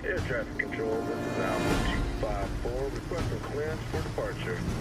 Air traffic control, this is Alpha 254, requesting clearance for departure.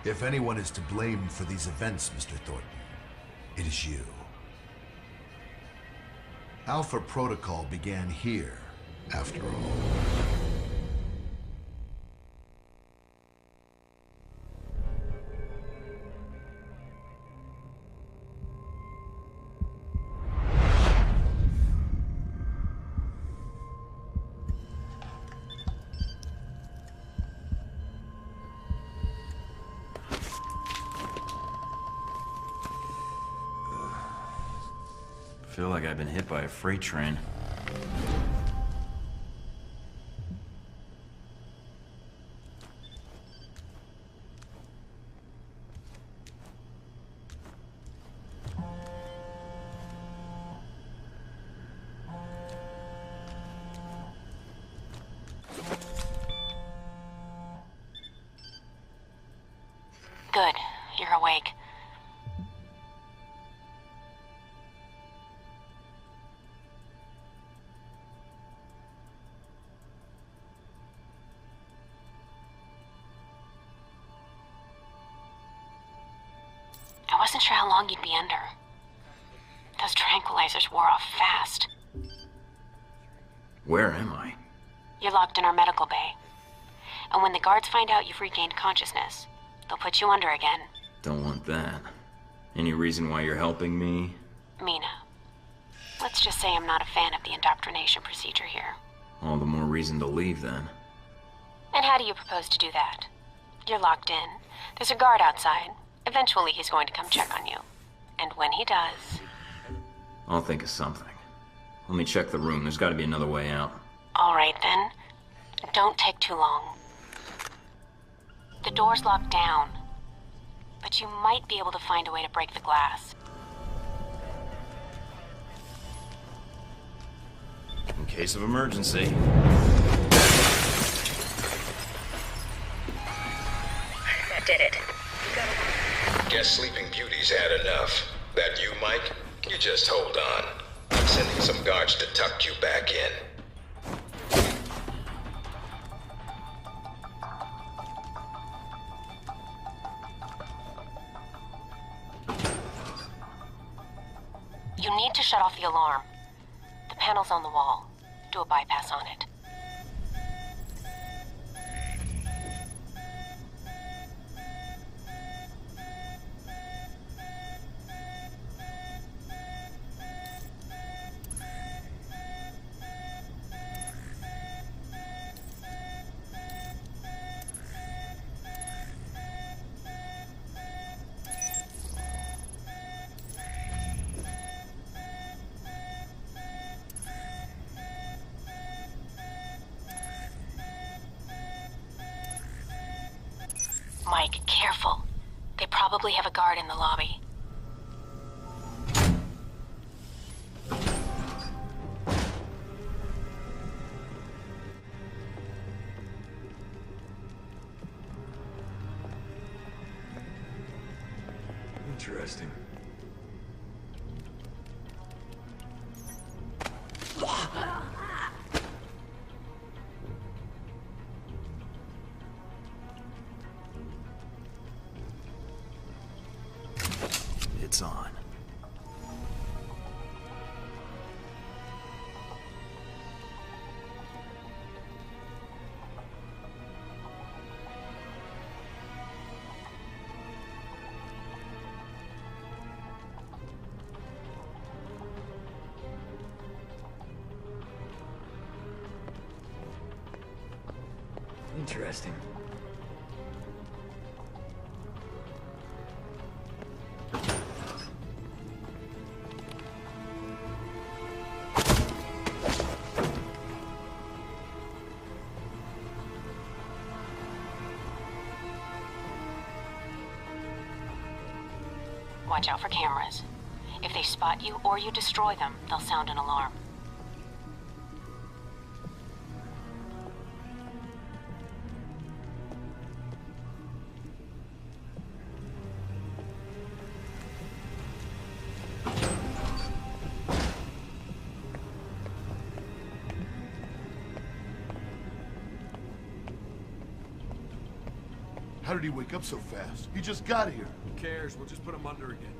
If anyone is to blame for these events, Mr. Thornton, it is you. Alpha Protocol began here, after all. I feel like I've been hit by a freight train. Good. You're awake. I wasn't sure how long you'd be under. Those tranquilizers wore off fast. Where am I? You're locked in our medical bay. And when the guards find out you've regained consciousness, they'll put you under again. Don't want that. Any reason why you're helping me? Mina. Let's just say I'm not a fan of the indoctrination procedure here. All the more reason to leave, then. And how do you propose to do that? You're locked in. There's a guard outside. Eventually he's going to come check on you. And when he does... I'll think of something. Let me check the room. There's got to be another way out. All right, then. Don't take too long. The door's locked down, but you might be able to find a way to break the glass. In case of emergency. That did it. Guess Sleeping Beauty's had enough. That you, Mike? You just hold on. I'm sending some guards to tuck you back in. You need to shut off the alarm. The panel's on the wall. Do a bypass on it. Mike, careful. They probably have a guard in the lobby. Interesting. It's on. Interesting. Watch out for cameras. If they spot you or you destroy them, they'll sound an alarm. How did he wake up so fast? He just got here. Who cares? We'll just put him under again.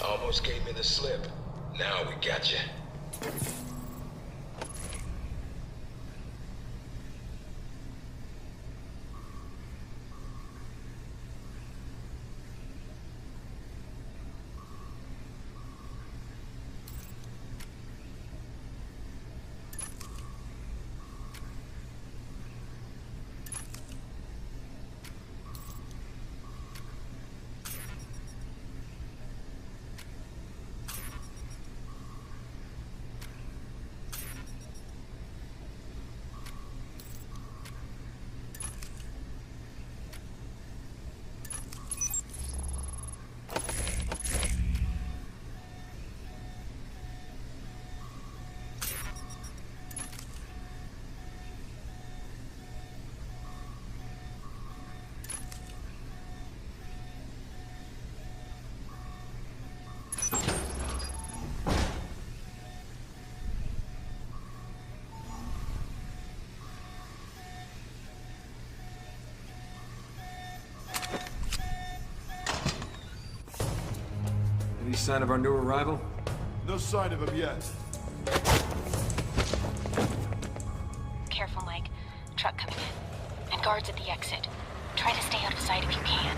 Almost gave me the slip. Now we got you. Any sign of our new arrival? No sign of him yet. Careful, Mike. Truck coming in. And guards at the exit. Try to stay out of sight if you can.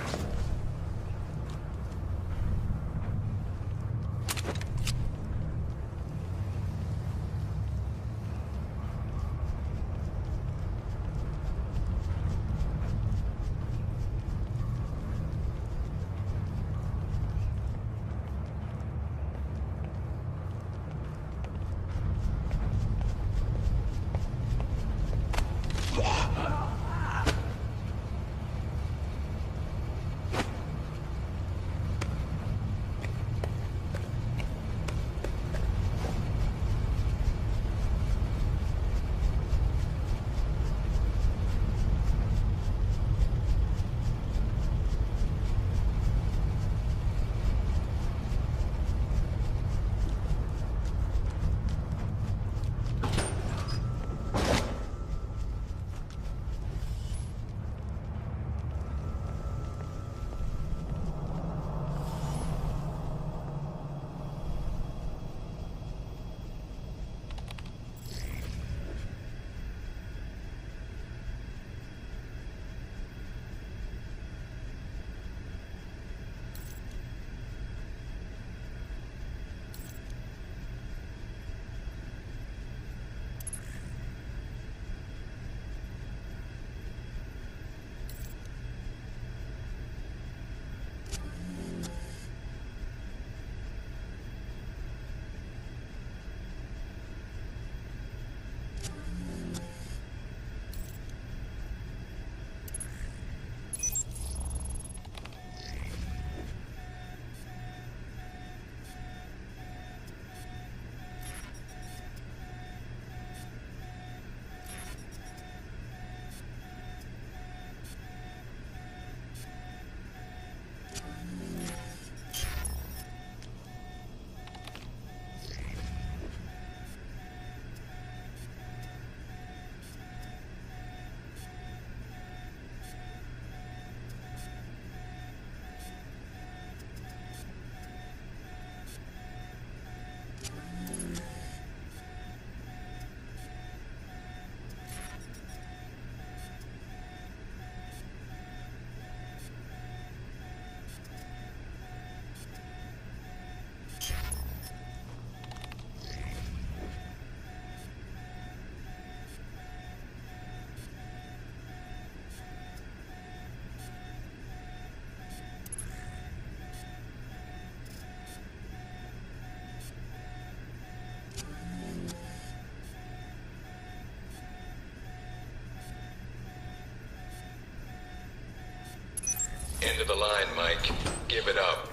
End of the line, Mike. Give it up.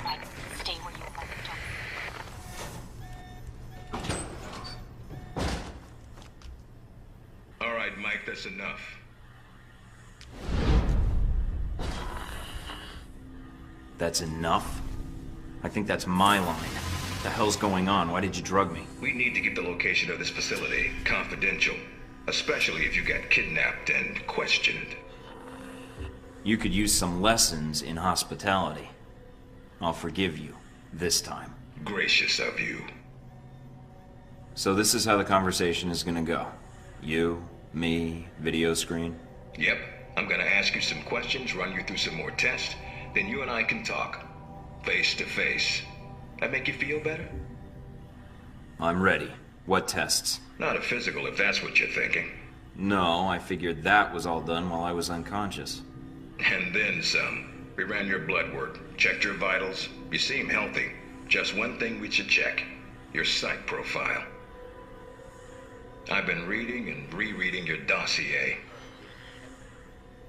Mike, stay where you are. All right, Mike, that's enough. That's enough? I think that's my line. What the hell's going on? Why did you drug me? We need to keep the location of this facility confidential, especially if you get kidnapped and questioned. You could use some lessons in hospitality. I'll forgive you. This time. Gracious of you. So this is how the conversation is gonna go. You, me, video screen. Yep. I'm gonna ask you some questions, run you through some more tests, then you and I can talk. Face to face. That make you feel better? I'm ready. What tests? Not a physical, if that's what you're thinking. No, I figured that was all done while I was unconscious. And then some. We ran your blood work, checked your vitals. You seem healthy. Just one thing we should check. Your psych profile. I've been reading and rereading your dossier.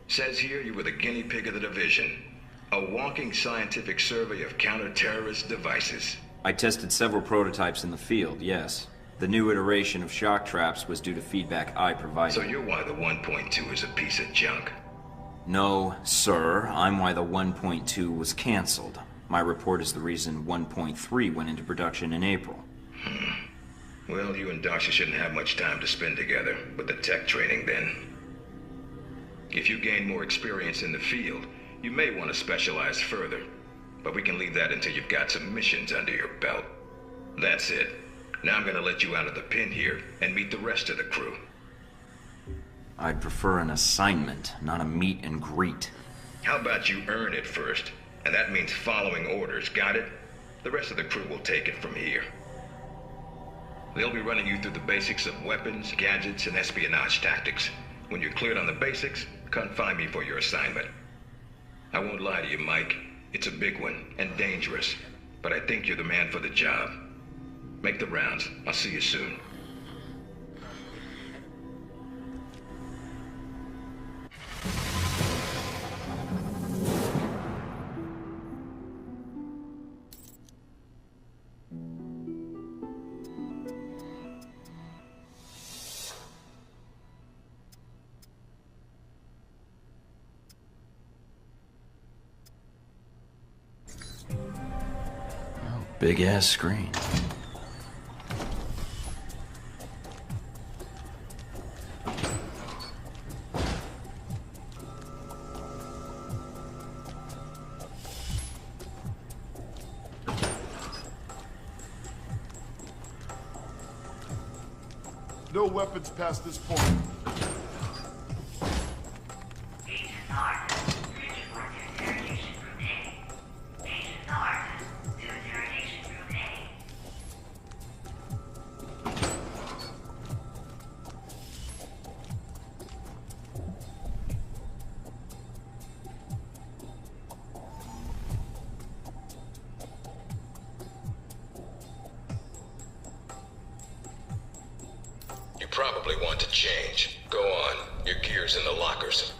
Says here you were the guinea pig of the division. A walking scientific survey of counter-terrorist devices. I tested several prototypes in the field, yes. The new iteration of shock traps was due to feedback I provided. So you're why the 1.2 is a piece of junk? No, sir. I'm why the 1.2 was canceled. My report is the reason 1.3 went into production in April. Well, you and Darcy shouldn't have much time to spend together with the tech training then. If you gain more experience in the field, you may want to specialize further, but we can leave that until you've got some missions under your belt. That's it. Now I'm gonna let you out of the pen here and meet the rest of the crew. I'd prefer an assignment, not a meet and greet. How about you earn it first? And that means following orders, got it? The rest of the crew will take it from here. They'll be running you through the basics of weapons, gadgets, and espionage tactics. When you're cleared on the basics, come find me for your assignment. I won't lie to you, Mike. It's a big one, and dangerous. But I think you're the man for the job. Make the rounds. I'll see you soon. Big ass screen. No weapons past this point. Probably want to change. Go on. Your gear's in the lockers.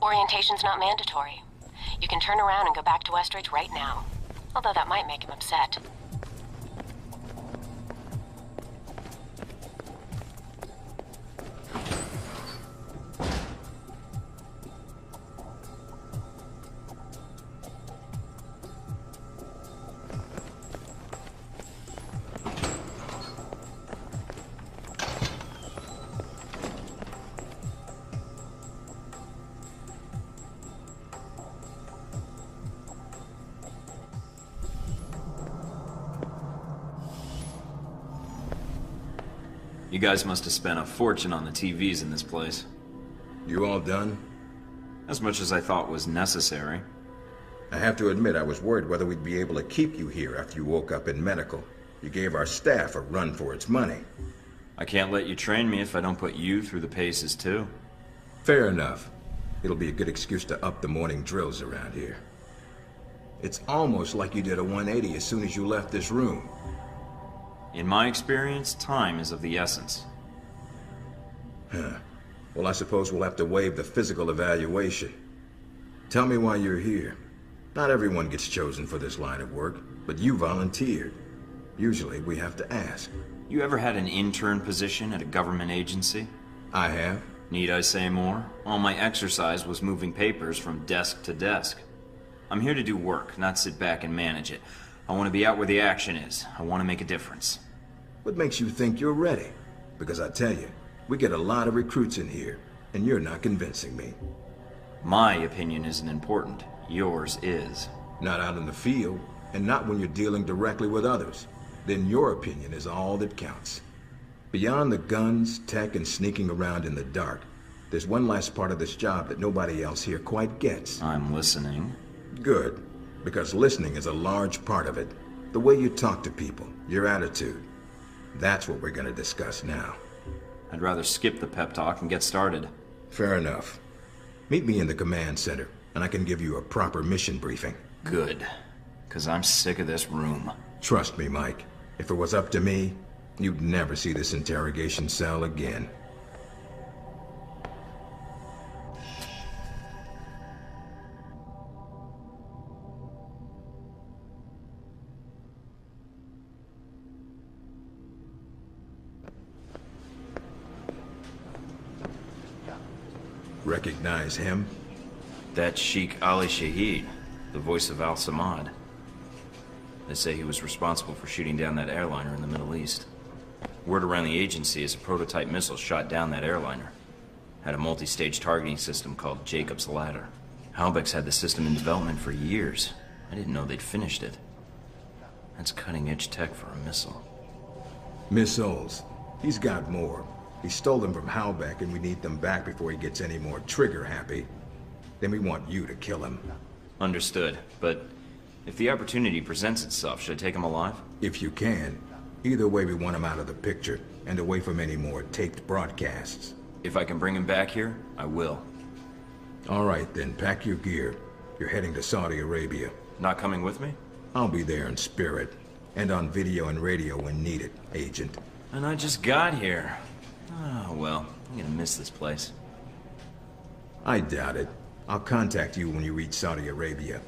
Orientation's not mandatory. You can turn around and go back to Westridge right now. Although that might make him upset. You guys must have spent a fortune on the TVs in this place. You all done? As much as I thought was necessary. I have to admit I was worried whether we'd be able to keep you here after you woke up in medical. You gave our staff a run for its money. I can't let you train me if I don't put you through the paces too. Fair enough. It'll be a good excuse to up the morning drills around here. It's almost like you did a 180 as soon as you left this room. In my experience, time is of the essence. Huh. Well, I suppose we'll have to waive the physical evaluation. Tell me why you're here. Not everyone gets chosen for this line of work, but you volunteered. Usually, we have to ask. You ever had an intern position at a government agency? I have. Need I say more? All my exercise was moving papers from desk to desk. I'm here to do work, not sit back and manage it. I want to be out where the action is. I want to make a difference. What makes you think you're ready? Because I tell you, we get a lot of recruits in here, and you're not convincing me. My opinion isn't important. Yours is. Not out in the field, and not when you're dealing directly with others. Then your opinion is all that counts. Beyond the guns, tech, and sneaking around in the dark, there's one last part of this job that nobody else here quite gets. I'm listening. Good, because listening is a large part of it. The way you talk to people, your attitude. That's what we're going to discuss now. I'd rather skip the pep talk and get started. Fair enough. Meet me in the command center, and I can give you a proper mission briefing. Good, because I'm sick of this room. Trust me, Mike. If it was up to me, you'd never see this interrogation cell again. Recognize him? That's Sheikh Ali Shahid, the voice of Al-Samad. They say he was responsible for shooting down that airliner in the Middle East. Word around the agency is a prototype missile shot down that airliner. Had a multi-stage targeting system called Jacob's Ladder. Halbech's had the system in development for years. I didn't know they'd finished it. That's cutting-edge tech for a missile. Missiles. He's got more. He stole them from Halbech, and we need them back before he gets any more trigger-happy. Then we want you to kill him. Understood, but if the opportunity presents itself, should I take him alive? If you can. Either way, we want him out of the picture, and away from any more taped broadcasts. If I can bring him back here, I will. All right, then, pack your gear. You're heading to Saudi Arabia. Not coming with me? I'll be there in spirit, and on video and radio when needed, Agent. And I just got here. Oh, well, I'm gonna miss this place. I doubt it. I'll contact you when you reach Saudi Arabia.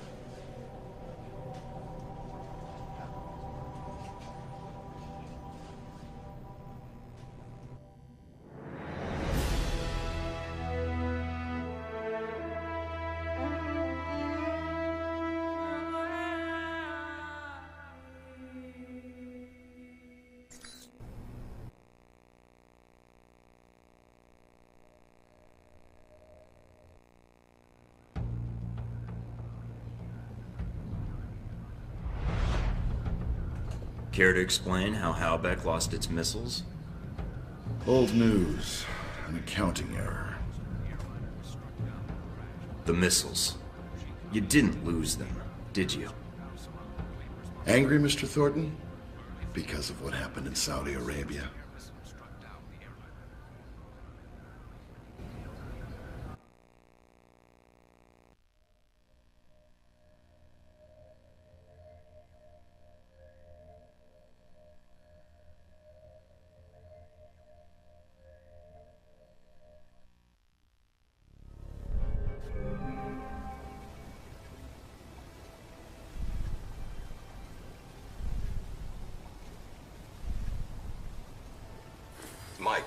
Care to explain how Halbech lost its missiles? Old news. An accounting error. The missiles. You didn't lose them, did you? Angry, Mr. Thornton? Because of what happened in Saudi Arabia?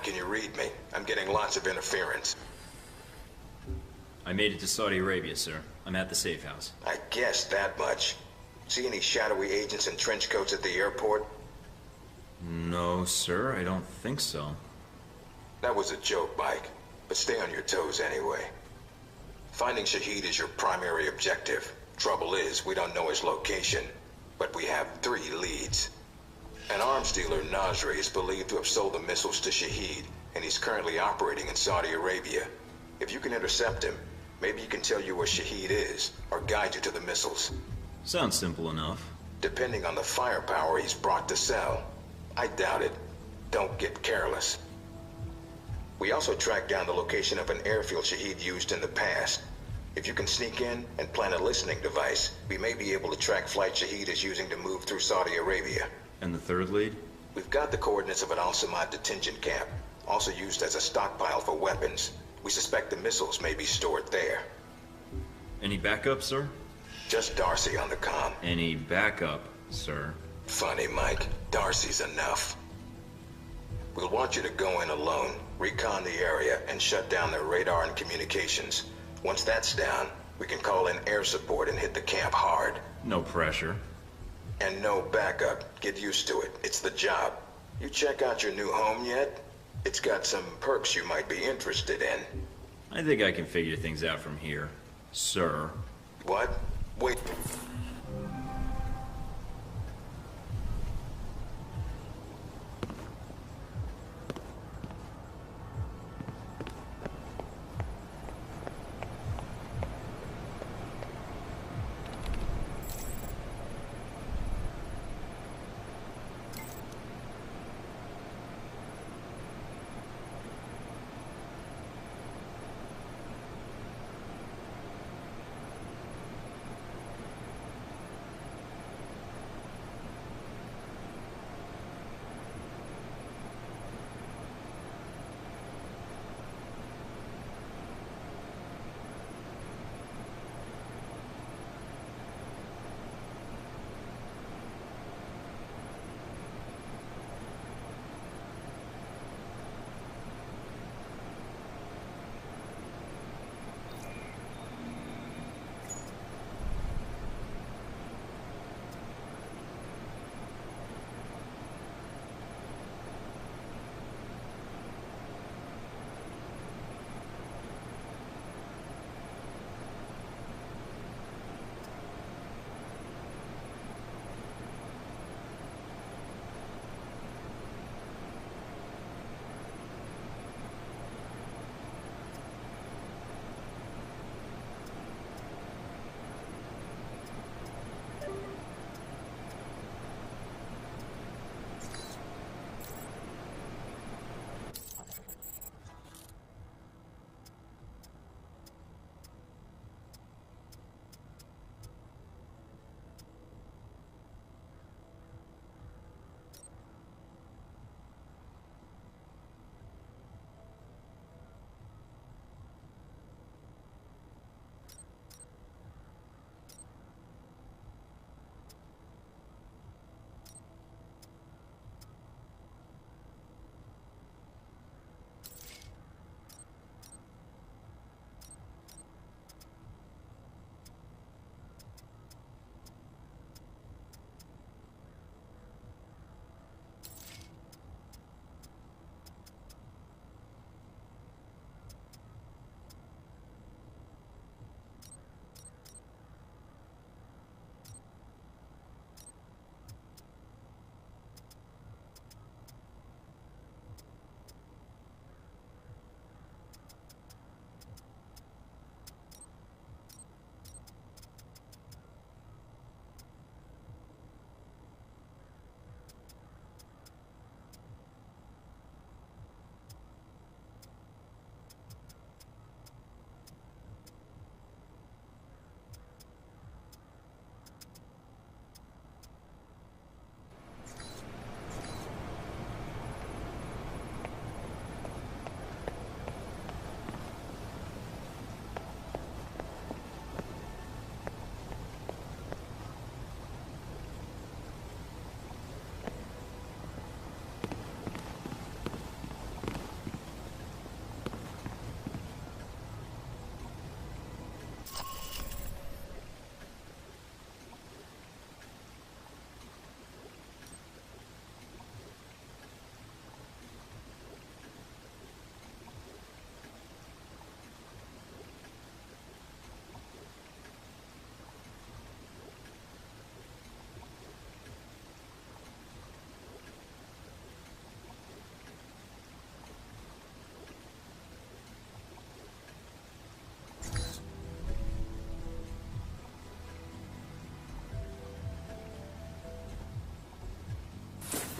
can you read me? I'm getting lots of interference. I made it to Saudi Arabia, sir. I'm at the safe house. I guessed that much. See any shadowy agents in trench coats at the airport? No, sir, I don't think so. That was a joke, Mike. But stay on your toes anyway. Finding Shaheed is your primary objective. Trouble is, we don't know his location. But we have 3 leads. An arms dealer, Nasri, is believed to have sold the missiles to Shaheed, and he's currently operating in Saudi Arabia. If you can intercept him, maybe he can tell you where Shaheed is, or guide you to the missiles. Sounds simple enough. Depending on the firepower he's brought to sell. I doubt it. Don't get careless. We also tracked down the location of an airfield Shaheed used in the past. If you can sneak in and plant a listening device, we may be able to track flight Shaheed is using to move through Saudi Arabia. And the third lead? We've got the coordinates of an Al-Samad detention camp, also used as a stockpile for weapons. We suspect the missiles may be stored there. Any backup, sir? Just Darcy on the comm. Any backup, sir? Funny, Mike. Darcy's enough. We'll want you to go in alone, recon the area, and shut down their radar and communications. Once that's down, we can call in air support and hit the camp hard. No pressure. And no backup. Get used to it. It's the job. You check out your new home yet? It's got some perks you might be interested in. I think I can figure things out from here, sir. What? Wait.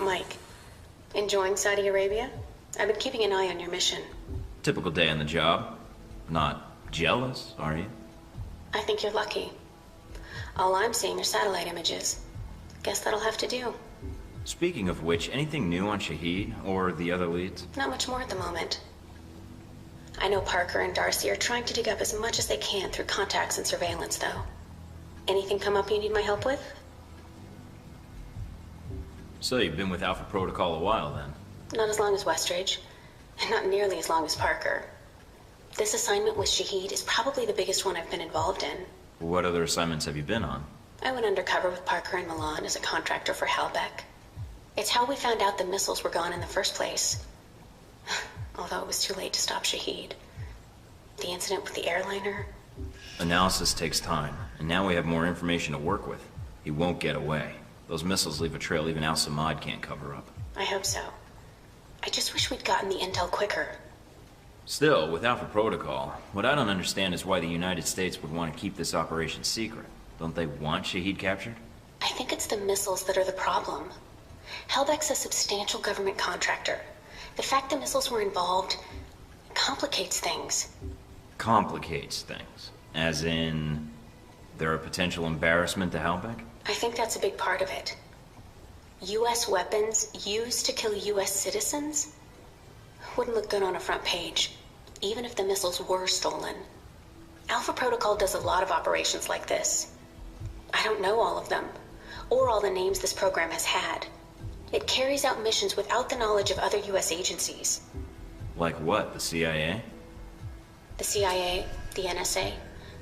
Mike. Enjoying Saudi Arabia? I've been keeping an eye on your mission. Typical day on the job. Not jealous, are you? I think you're lucky. All I'm seeing are satellite images. Guess that'll have to do. Speaking of which, anything new on Shaheed or the other leads? Not much more at the moment. I know Parker and Darcy are trying to dig up as much as they can through contacts and surveillance, though. Anything come up you need my help with? So you've been with Alpha Protocol a while, then? Not as long as Westridge, and not nearly as long as Parker. This assignment with Shaheed is probably the biggest one I've been involved in. What other assignments have you been on? I went undercover with Parker in Milan as a contractor for Halbeck. It's how we found out the missiles were gone in the first place. Although it was too late to stop Shaheed. The incident with the airliner... Analysis takes time, and now we have more information to work with. He won't get away. Those missiles leave a trail even Al-Samad can't cover up. I hope so. I just wish we'd gotten the intel quicker. Still, with Alpha Protocol, what I don't understand is why the United States would want to keep this operation secret. Don't they want Shaheed captured? I think it's the missiles that are the problem. Halbeck's a substantial government contractor. The fact the missiles were involved complicates things. Complicates things? As in, they're a potential embarrassment to Halbeck? I think that's a big part of it. U.S. weapons used to kill U.S. citizens wouldn't look good on a front page, even if the missiles were stolen. Alpha Protocol does a lot of operations like this. I don't know all of them, or all the names this program has had. It carries out missions without the knowledge of other U.S. agencies. Like what, the CIA? The CIA, the NSA.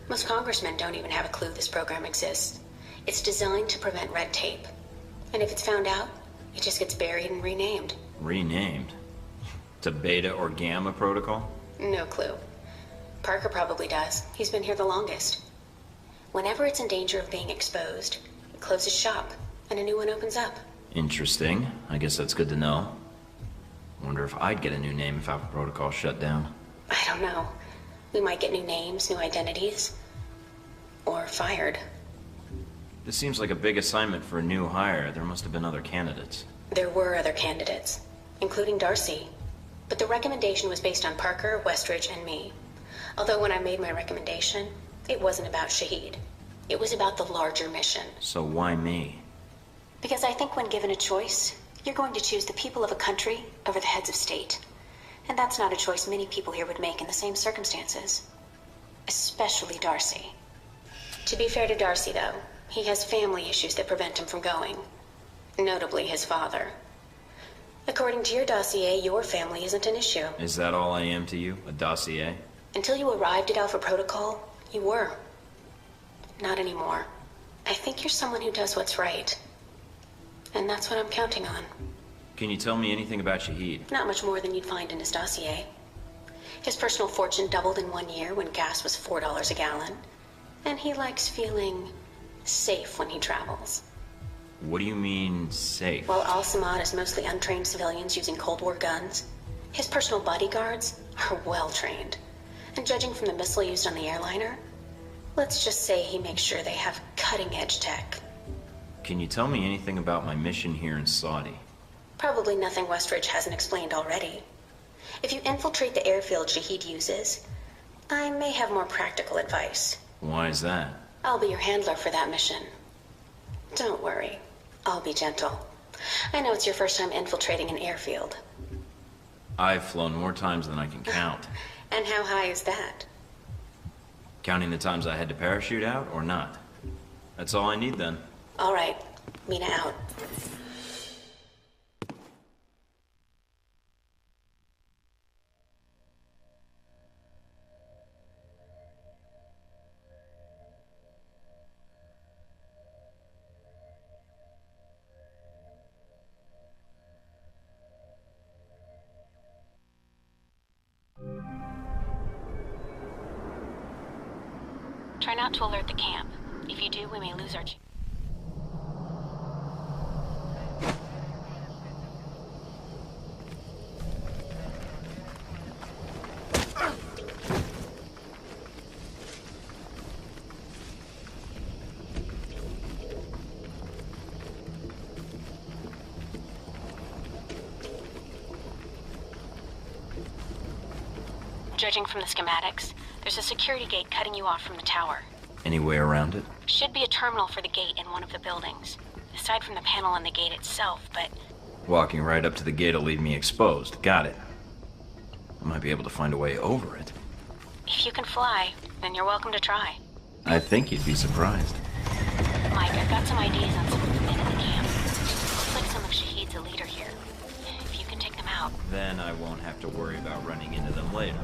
Most congressmen don't even have a clue this program exists. It's designed to prevent red tape. And if it's found out, it just gets buried and renamed. Renamed? To Beta or Gamma Protocol? No clue. Parker probably does. He's been here the longest. Whenever it's in danger of being exposed, it closes shop, and a new one opens up. Interesting. I guess that's good to know. Wonder if I'd get a new name if Alpha Protocol shut down. I don't know. We might get new names, new identities. Or fired. This seems like a big assignment for a new hire. There must have been other candidates. There were other candidates, including Darcy. But the recommendation was based on Parker, Westridge, and me. Although when I made my recommendation, it wasn't about Shaheed. It was about the larger mission. So why me? Because I think when given a choice, you're going to choose the people of a country over the heads of state. And that's not a choice many people here would make in the same circumstances. Especially Darcy. To be fair to Darcy, though, he has family issues that prevent him from going. Notably his father. According to your dossier, your family isn't an issue. Is that all I am to you? A dossier? Until you arrived at Alpha Protocol, you were. Not anymore. I think you're someone who does what's right. And that's what I'm counting on. Can you tell me anything about Shaheed? Not much more than you'd find in his dossier. His personal fortune doubled in 1 year when gas was $4 a gallon. And he likes feeling safe when he travels. What do you mean, safe? While Al-Samad is mostly untrained civilians using Cold War guns, his personal bodyguards are well-trained. And judging from the missile used on the airliner, let's just say he makes sure they have cutting-edge tech. Can you tell me anything about my mission here in Saudi? Probably nothing Westridge hasn't explained already. If you infiltrate the airfield Shaheed uses, I may have more practical advice. Why is that? I'll be your handler for that mission. Don't worry. I'll be gentle. I know it's your first time infiltrating an airfield. I've flown more times than I can count. And how high is that? Counting the times I had to parachute out, or not? That's all I need, then. All right. Mina out. Try not to alert the camp. If you do, we may lose our... Judging from the schematics, there's a security gate cutting you off from the tower. Any way around it? Should be a terminal for the gate in one of the buildings. Aside from the panel on the gate itself, but... Walking right up to the gate will leave me exposed. Got it. I might be able to find a way over it. If you can fly, then you're welcome to try. I think you'd be surprised. Mike, I've got some ideas on some of the men in the camp. Looks like some of Shahid's elite are here. If you can take them out... Then I won't have to worry about running into them later.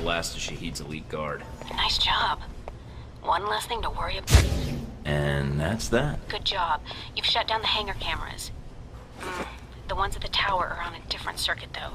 Last of Shahid's elite guard. Nice job. One less thing to worry about. And that's that. Good job. You've shut down the hangar cameras. The ones at the tower are on a different circuit, though.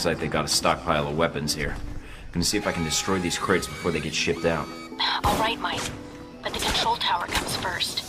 Looks like they got a stockpile of weapons here. Gonna see if I can destroy these crates before they get shipped out. All right, Mike. But the control tower comes first.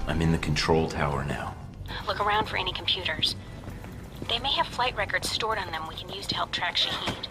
I'm in the control tower now. Look around for any computers. They may have flight records stored on them we can use to help track Shaheed.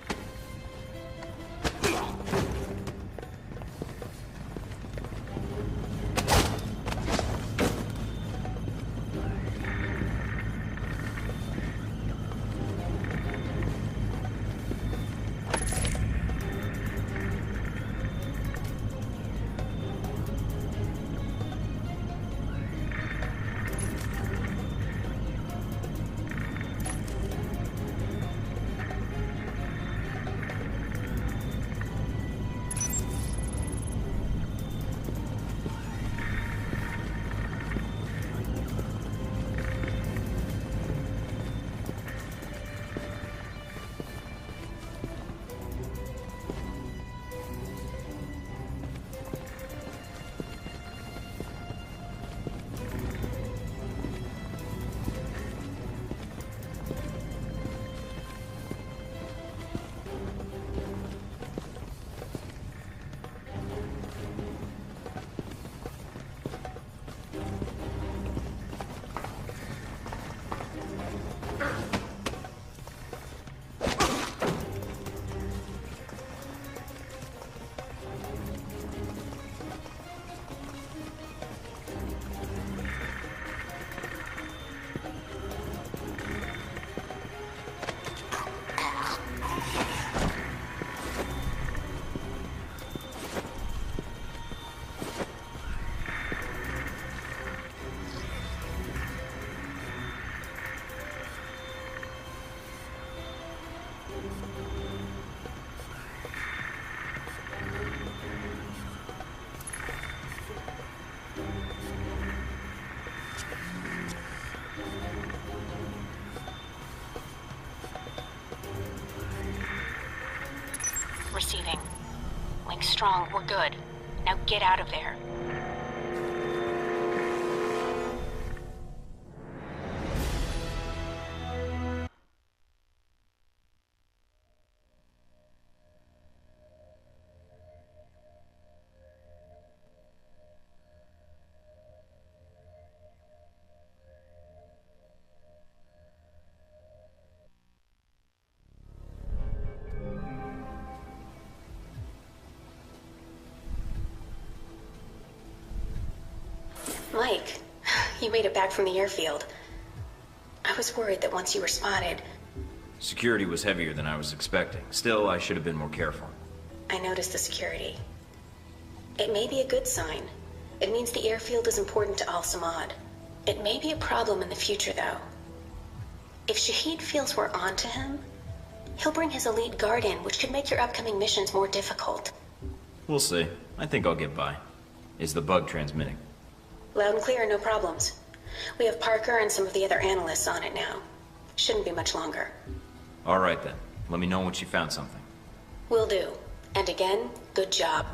Receiving. Link strong, we're good. Now get out of there. Mike, you made it back from the airfield. I was worried that once you were spotted... Security was heavier than I was expecting. Still, I should have been more careful. I noticed the security. It may be a good sign. It means the airfield is important to Al-Samad. It may be a problem in the future, though. If Shaheed feels we're onto him, he'll bring his elite guard in, which could make your upcoming missions more difficult. We'll see. I think I'll get by. Is the bug transmitting? Loud and clear, no problems. We have Parker and some of the other analysts on it now. Shouldn't be much longer. All right then. Let me know once you found something. Will do. And again, good job.